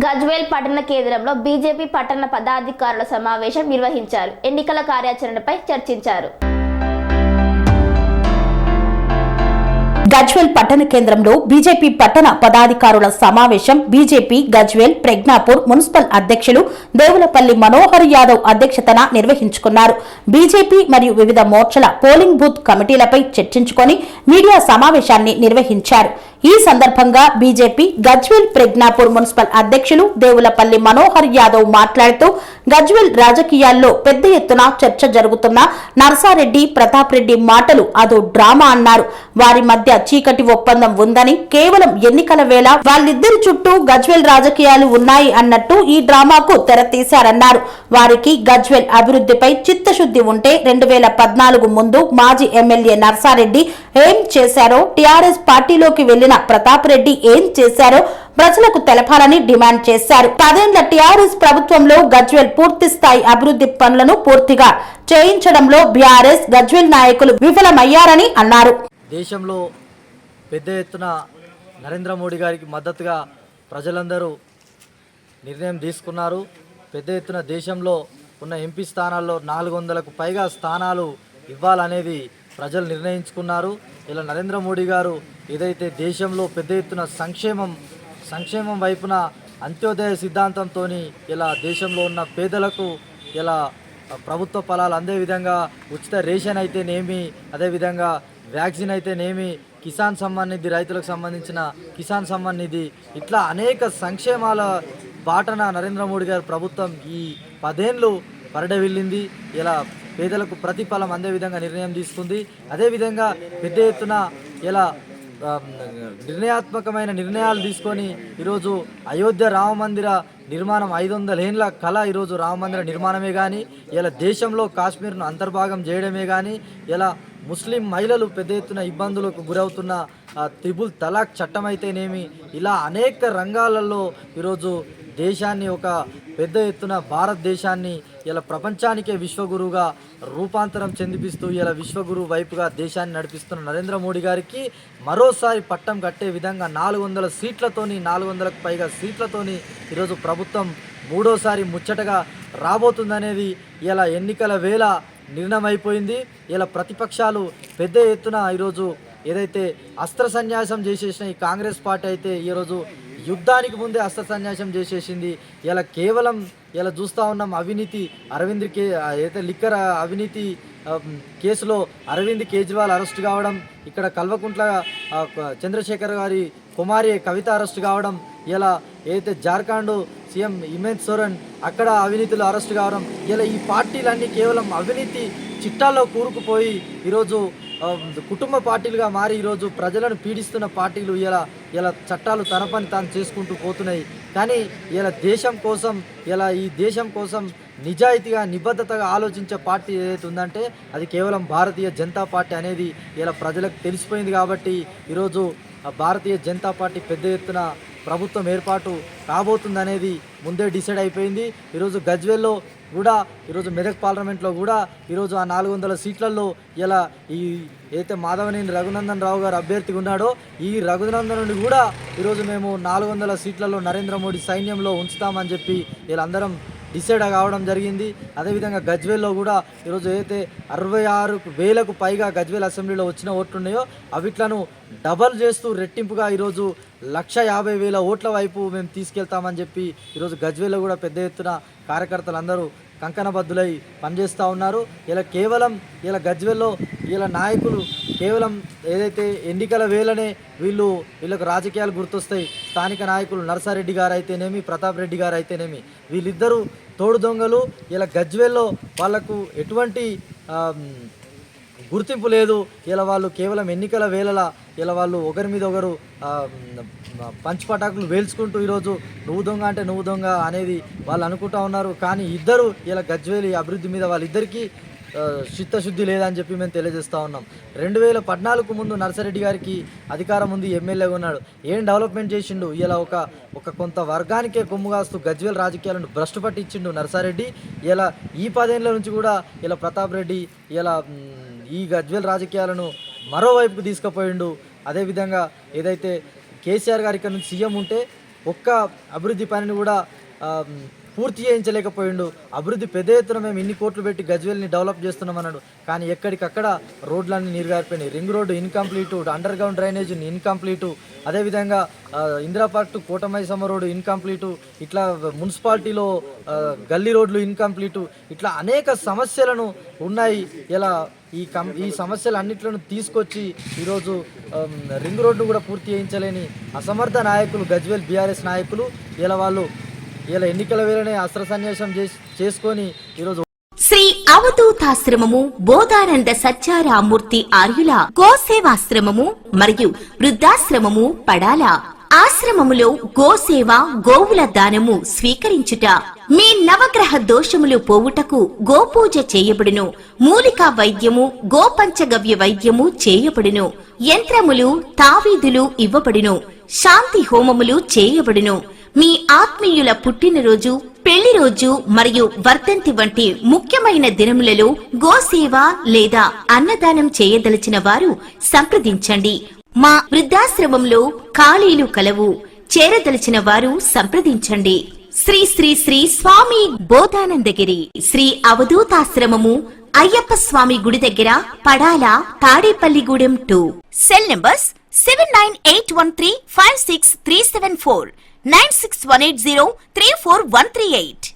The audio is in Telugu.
గజ్వేల్ పట్టణ కేంద్రంలో బీజేపీ పట్టణ పదాధికారుల సమావేశం నిర్వహించారు. ఎన్నికల కార్యాచరణపై చర్చించారు. గజ్వేల్ పట్టణ కేంద్రంలో బీజేపీ పట్టణ పదాధికారుల సమావేశం బీజేపీ గజ్వేల్ ప్రజ్ఞాపూర్ మున్సిపల్ అధ్యక్షులు దేవులపల్లి మనోహర్ యాదవ్ అధ్యక్షతన నిర్వహించుకున్నారు. బీజేపీ మరియు వివిధ మోర్చల పోలింగ్ బూత్ కమిటీలపై చర్చించుకొని మీడియా సమావేశాన్ని నిర్వహించారు. ఈ సందర్భంగా బీజేపీ గజ్వేల్ ప్రజ్ఞాపూర్ మున్సిపల్ అధ్యక్షులు దేవులపల్లి మనోహర్ యాదవ్ మాట్లాడుతూ గజ్వేల్ రాజకీయాల్లో పెద్ద ఎత్తున చర్చ జరుగుతున్న నర్సారెడ్డి ప్రతాప్ రెడ్డి మాటలు అదో డ్రామా అన్నారు. వారి మధ్య చీకటి ఒప్పందం ఉందని, కేవలం ఎన్నికల వేళ వాళ్ళిద్దరి చుట్టూ గజ్వేల్ రాజకీయాలు ఉన్నాయి అన్నట్టు ఈ డ్రామాకు తెరతీశారన్నారు. వారికి గజ్వేల్ అభివృద్ధిపై చిత్తశుద్ధి ఉంటే 2014 ముందు మాజీ ఎమ్మెల్యే నర్సారెడ్డి ఏం చేశారో, టీఆర్ఎస్ పార్టీలోకి వెళ్లిన ప్రతాప్ రెడ్డి ఏం చేశారో ప్రజలకు తెలపాలని డిమాండ్ చేశారు. 10 ఏళ్ల టీఆర్ఎస్ ప్రభుత్వంలో గజ్వేల్ పూర్తి స్థాయి అభివృద్ధి పనులను పూర్తిగా చేయించడంలో బీఆర్ఎస్ గజ్వేల్ నాయకులు విఫలమయ్యారని అన్నారు. దేశంలో పెద్ద ఎత్తున నరేంద్ర మోడీ గారికి మద్దతుగా ప్రజలందరూ నిర్ణయం తీసుకున్నారు. పెద్ద ఎత్తున దేశంలో ఉన్న ఎంపీ స్థానాల్లో 400కు పైగా స్థానాలు ఇవ్వాలనేది ప్రజలు నిర్ణయించుకున్నారు. ఇలా నరేంద్ర మోడీ గారు ఏదైతే దేశంలో పెద్ద ఎత్తున సంక్షేమం వైపున అంత్యోదయ సిద్ధాంతంతో ఇలా దేశంలో ఉన్న పేదలకు ఇలా ప్రభుత్వ ఫలాలు అందే విధంగా ఉచిత రేషన్ అయితేనేమి, అదేవిధంగా వ్యాక్సిన్ అయితేనేమి, కిసాన్ సమ్మాన్ నిధి, రైతులకు సంబంధించిన కిసాన్ సమ్మాన్ నిధి, ఇట్లా అనేక సంక్షేమాల బాటన నరేంద్ర మోడీ గారి ప్రభుత్వం ఈ 10 ఏళ్ళు పరిడవిల్లింది. ఇలా పేదలకు ప్రతిఫలం అందే విధంగా నిర్ణయం తీసుకుంది. అదేవిధంగా పెద్ద ఎత్తున ఇలా నిర్ణయాత్మకమైన నిర్ణయాలు తీసుకొని ఈరోజు అయోధ్య రామమందిర నిర్మాణం 500 ఏళ్ల కళ ఈరోజు రామమందిర నిర్మాణమే కానీ, ఇలా దేశంలో కాశ్మీర్ను అంతర్భాగం చేయడమే కానీ, ఇలా ముస్లిం మహిళలు పెద్ద ఎత్తున ఇబ్బందులకు గురవుతున్న త్రిబుల్ తలాక్ చట్టం అయితేనేమి, ఇలా అనేక రంగాలలో ఈరోజు దేశాన్ని ఒక పెద్ద ఎత్తున భారతదేశాన్ని ఇలా ప్రపంచానికే విశ్వగురువుగా రూపాంతరం చెందిపిస్తూ ఇలా విశ్వగురు వైపుగా దేశాన్ని నడిపిస్తున్న నరేంద్ర మోడీ గారికి మరోసారి పట్టం కట్టే విధంగా 400 సీట్లతోని 400కు పైగా సీట్లతోని ఈరోజు ప్రభుత్వం మూడోసారి ముచ్చటగా రాబోతుందనేది ఇలా ఎన్నికల వేళ నిర్ణయమైపోయింది. ఇలా ప్రతిపక్షాలు పెద్ద ఎత్తున ఈరోజు ఏదైతే అస్త్ర సన్యాసం చేసేసిన ఈ కాంగ్రెస్ పార్టీ అయితే ఈరోజు యుద్ధానికి ముందే అస్త్ర సన్యాసం చేసేసింది. ఇలా కేవలం ఇలా చూస్తూ ఉన్నాం అవినీతి అరవింద్ అయితే లిక్కర్ అవినీతి కేసులో అరవింద్ కేజ్రీవాల్ అరెస్ట్ కావడం, ఇక్కడ కల్వకుంట్ల చంద్రశేఖర్ గారి కుమారి కవిత అరెస్ట్ కావడం, ఇలా ఏదైతే జార్ఖండ్ సీఎం హిమంత్ సోరెన్ అక్కడ అవినీతిలో అరెస్ట్ కావడం, ఇలా ఈ పార్టీలన్నీ కేవలం అవినీతి చిట్టాల్లో కూరుకుపోయి ఈరోజు కుటుంబ పార్టీలుగా మారి ఈరోజు ప్రజలను పీడిస్తున్న పార్టీలు ఇలా చట్టాలు తన పని తాను చేసుకుంటూ పోతున్నాయి. కానీ ఇలా ఈ దేశం కోసం నిజాయితీగా నిబద్ధతగా ఆలోచించే పార్టీ ఏదైతే ఉందంటే అది కేవలం భారతీయ జనతా పార్టీ అనేది ఇలా ప్రజలకు తెలిసిపోయింది. కాబట్టి ఈరోజు భారతీయ జనతా పార్టీ పెద్ద ఎత్తున ప్రభుత్వం ఏర్పాటు కాబోతుందనేది ముందే డిసైడ్ అయిపోయింది. ఈరోజు గజ్వేల్లో కూడా, ఈరోజు మెదక్ పార్లమెంట్లో కూడా ఈరోజు ఆ 400 సీట్లలో ఇలా ఈ ఏదైతే మాధవనేని రఘునందన్ రావు గారు అభ్యర్థిగా ఉన్నాడో ఈ రఘునందనుని కూడా ఈరోజు మేము 400 సీట్లలో నరేంద్ర మోడీ సైన్యంలో ఉంచుతామని చెప్పి వీళ్ళందరం డిసైడ్ కావడం జరిగింది. అదేవిధంగా గజ్వేల్లో కూడా ఈరోజు ఏదైతే 66,000కు పైగా గజ్వేల్ అసెంబ్లీలో వచ్చిన ఓట్లు ఉన్నాయో అవిట్లను డబల్ చేస్తూ రెట్టింపుగా ఈరోజు 150,000 ఓట్ల వైపు మేము తీసుకెళ్తామని చెప్పి ఈరోజు గజ్వేల్లో కూడా పెద్ద ఎత్తున కార్యకర్తలు అందరూ కంకణబద్దులై పనిచేస్తూ ఉన్నారు. ఇలా గజ్వేల్లో ఇలా నాయకులు కేవలం ఏదైతే ఎన్నికల వేళనే వీళ్ళకు రాజకీయాలు గుర్తొస్తాయి. స్థానిక నాయకులు నర్సారెడ్డి గారు అయితేనేమి, ప్రతాప్ రెడ్డి గారు అయితేనేమి, వీళ్ళిద్దరూ తోడు దొంగలు. ఇలా గజ్వేల్లో వాళ్లకు ఎటువంటి గుర్తింపు లేదు. ఇలా వాళ్ళు కేవలం ఎన్నికల వేళలా ఇలా వాళ్ళు ఒకరి మీద ఒకరు పంచిపటాకులు వేల్చుకుంటూ ఈరోజు నువ్వు దొంగ అంటే నువ్వు దొంగ అనేది వాళ్ళు అనుకుంటా ఉన్నారు. కానీ ఇద్దరు ఇలా గజ్వేలి అభివృద్ధి మీద వాళ్ళిద్దరికీ చిత్తశుద్ధి లేదని చెప్పి మేము తెలియజేస్తూ ఉన్నాం. 2014 ముందు నర్సారెడ్డి గారికి అధికారం ఉంది, ఎమ్మెల్యేగా ఉన్నాడు, ఏం డెవలప్మెంట్ చేసిండు? ఇలా ఒక కొంత వర్గానికే కొమ్ము కాస్తూ గజ్వేల్ రాజకీయాలను భ్రష్టు పట్టించిండు నర్సారెడ్డి. ఇలా ఈ 10 ఏళ్ల నుంచి కూడా ఇలా ప్రతాప్ రెడ్డి ఇలా ఈ గజ్వేల్ రాజకీయాలను మరోవైపుకు తీసుకుపోయిండు. అదేవిధంగా ఏదైతే కేసీఆర్ గారి ఇక్కడ నుంచి సీఎం ఉంటే ఒక్క అభివృద్ధి పనిని కూడా పూర్తి చేయించలేకపోయిండు. అభివృద్ధి పెద్ద ఎత్తున మేము ఇన్ని కోట్లు పెట్టి గజ్వేల్ని డెవలప్ చేస్తున్నాం అన్నాడు, కానీ ఎక్కడికక్కడ రోడ్లన్నీ నీరుగారిపోయినాయి. Ring road incomplete, underground drainage incomplete, అదేవిధంగా Indira park to Kotamaisamma road incomplete, ఇట్లా మున్సిపాలిటీలో గల్లీ రోడ్లు ఇన్కంప్లీటు, ఇట్లా అనేక సమస్యలను ఉన్నాయి. ఇలా ఈ సమస్యలు అన్నిట్లను తీసుకొచ్చి ఈరోజు రింగ్ రోడ్డు కూడా పూర్తి చేయించలేని అసమర్థ నాయకులు గజ్వేల్ బీఆర్ఎస్ నాయకులు ఇలా ఎన్నికల వేళనే అస్త్ర సన్యాసం చేసుకొని ఈరోజు శ్రీ అవధూతాశ్రమము బోధానంద సత్యారామూర్తి ఆర్యుల గోసేవాశ్రమము మరియు వృద్ధాశ్రమము పడాల. ఆశ్రమములో గోసేవ, గోవుల దానము స్వీకరించుట, మీ నవగ్రహ దోషములు పోవుటకు గోపూజ చేయబడును. మూలికా వైద్యము, గోపంచగవ్య వైద్యము చేయబడును. యంత్రములు, తావీదులు ఇవ్వబడును. శాంతి హోమములు చేయబడును. మీ ఆత్మీయుల పుట్టినరోజు, పెళ్లి రోజు మరియు వర్ధంతి వంటి ముఖ్యమైన దినములలో గోసేవ లేదా అన్నదానం చేయదలిచిన వారు సంప్రదించండి. మా వృద్ధాశ్రమంలో ఖాళీలు కలవు. చేరదలిచిన వారు సంప్రదించండి. శ్రీ శ్రీ శ్రీ స్వామి బోధానందగిరి శ్రీ అవధూతాశ్రమము, అయ్యప్ప స్వామి గుడి దగ్గర, పడాల, తాడేపల్లిగూడెం 2. Cell numbers 7981356374, 96180341138.